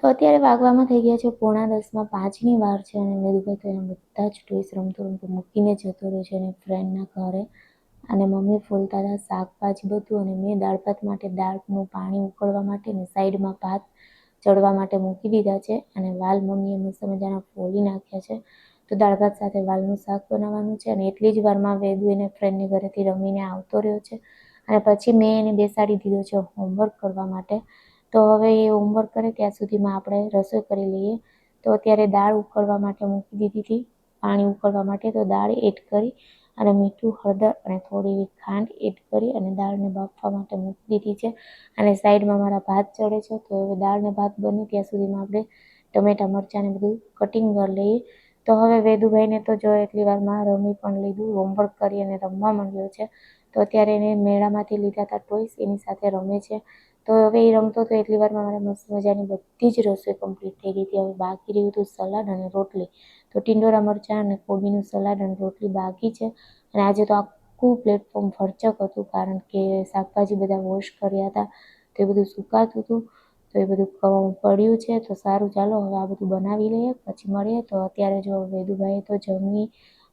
તો અત્યારે વાગવામાં થઈ ગયા છે 9:45 5ની વાર છે અને વેદુભાઈ તો એના બધા જ ટોયસ રમતો મૂકીને જતો રહ્યો છે એની ફ્રેન્ડના ઘરે. અને મમ્મી ફોલતા હતા શાકભાજી બધું અને મેં દાળ ભાત માટે દાળનું પાણી ઉકળવા માટે ને સાઈડમાં ભાત ચડવા માટે મૂકી દીધા છે અને વાલ મમ્મીએ મસ્ત મજાના ફોલી નાખ્યા છે. તો દાળ ભાત સાથે વાલનું શાક બનાવવાનું છે અને એટલી જ વારમાં વેદુ એને ફ્રેન્ડની ઘરેથી રમીને આવતો રહ્યો છે અને પછી મેં એને બેસાડી દીધો છે હોમવર્ક કરવા માટે. તો હવે એ હોમવર્ક કરે ત્યાં સુધીમાં આપણે રસોઈ કરી લઈએ. તો અત્યારે દાળ ઉકળવા માટે મૂકી દીધી હતી, પાણી ઉકળવા માટે. તો દાળ એડ કરી અને મીઠું, હળદર અને થોડી ખાંડ એડ કરી અને દાળને બાફવા માટે મૂકી દીધી છે અને સાઈડમાં મારા ભાત ચડે છે. તો હવે દાળ ને ભાત બને ત્યાં સુધીમાં આપણે ટમેટા મરચાં ને બધું કટિંગ કરી લઈએ. તો હવે વેદુભાઈને તો જો એટલી વારમાં રમી પણ લીધું, હોમવર્ક કરી અને રમવા માંડ્યો છે. તો અત્યારે એને મેળામાંથી લીધા હતા ટોયસ, એની સાથે રમે છે. તો હવે એ રમતો તો એટલી વારમાં મારે મસ્ત મજાની બધી જ રસોઈ કમ્પ્લીટ થઈ ગઈ હતી. હવે બાકી રહ્યું હતું સલાડ અને રોટલી. તો ટિંડોરા મરચાં અને કોબીનું સલાડ અને રોટલી બાકી છે અને આજે તો આખું પ્લેટફોર્મ ફરચક હતું કારણ કે શાકભાજી બધા વોશ કર્યા હતા તો એ બધું સુકાતું હતું. તો એ બધું પડ્યું છે. તો સારું ચાલો હવે આ બધું બનાવી લઈએ પછી મળીએ. તો અત્યારે જો વેદુભાઈએ તો જમી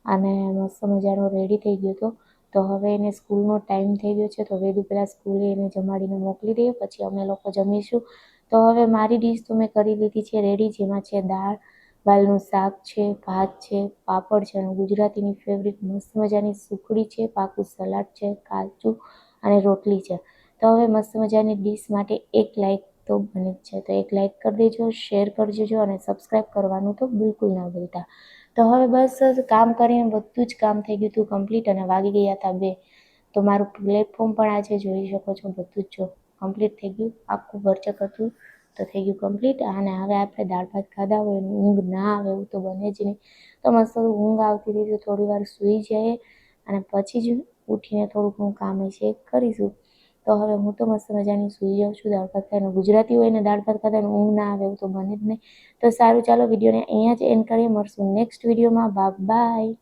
અને મસ્ત મજાનો રેડી થઈ ગયો હતો. તો હવે એને સ્કૂલનો ટાઈમ થઈ ગયો છે. તો વેદુ પહેલાં સ્કૂલે એને જમાડીને મોકલી દઈએ પછી અમે લોકો જમીશું. તો હવે મારી ડીશ તો મેં કરી લીધી છે રેડી, જેમાં છે દાળ, વાલનું શાક છે, ભાત છે, પાપડ છે અને ગુજરાતીની ફેવરિટ મસ્ત મજાની સુખડી છે, પાકું સલાડ છે, કાચું અને રોટલી છે. તો હવે મસ્ત મજાની ડીશ માટે એક લાઈક તો બને જ છે. તો એક લાઈક કરી દેજો, શેર કરજો અને સબસ્ક્રાઈબ કરવાનું તો બિલકુલ ના ભૂલતા. તો હવે બસ કામ કરીને બધું જ કામ થઈ ગયું હતું કમ્પ્લીટ અને વાગી ગયા હતા 2. તો મારું પ્લેટફોર્મ પણ આજે જોઈ શકો છો બધું જ જો કમ્પ્લીટ થઈ ગયું, આખું ભરચક હતું તો થઈ ગયું કમ્પ્લીટ. અને હવે આપણે દાળ ભાત ખાધા હોય ઊંઘ ના આવે એવું તો બને જ નહીં. તો મસ્ત ઊંઘ આવતી હતી તો થોડી વાર સૂઈ જઈએ અને પછી જ ઉઠીને થોડું ઘણું કામ હશે કરીશું. તો હવે હું તો મસ્ત મજાની સૂઈ જાઉં છું. દાળ ભાત ખાઈને ગુજરાતી હોય ને દાળ ભાત ખાતા ઊંઘ ના આવે એવું તો બને જ નહીં. તો સારું ચાલો વિડીયોને અહીંયા જ એન્ડ કરીએ. મળશું નેક્સ્ટ વિડીયોમાં. બાય.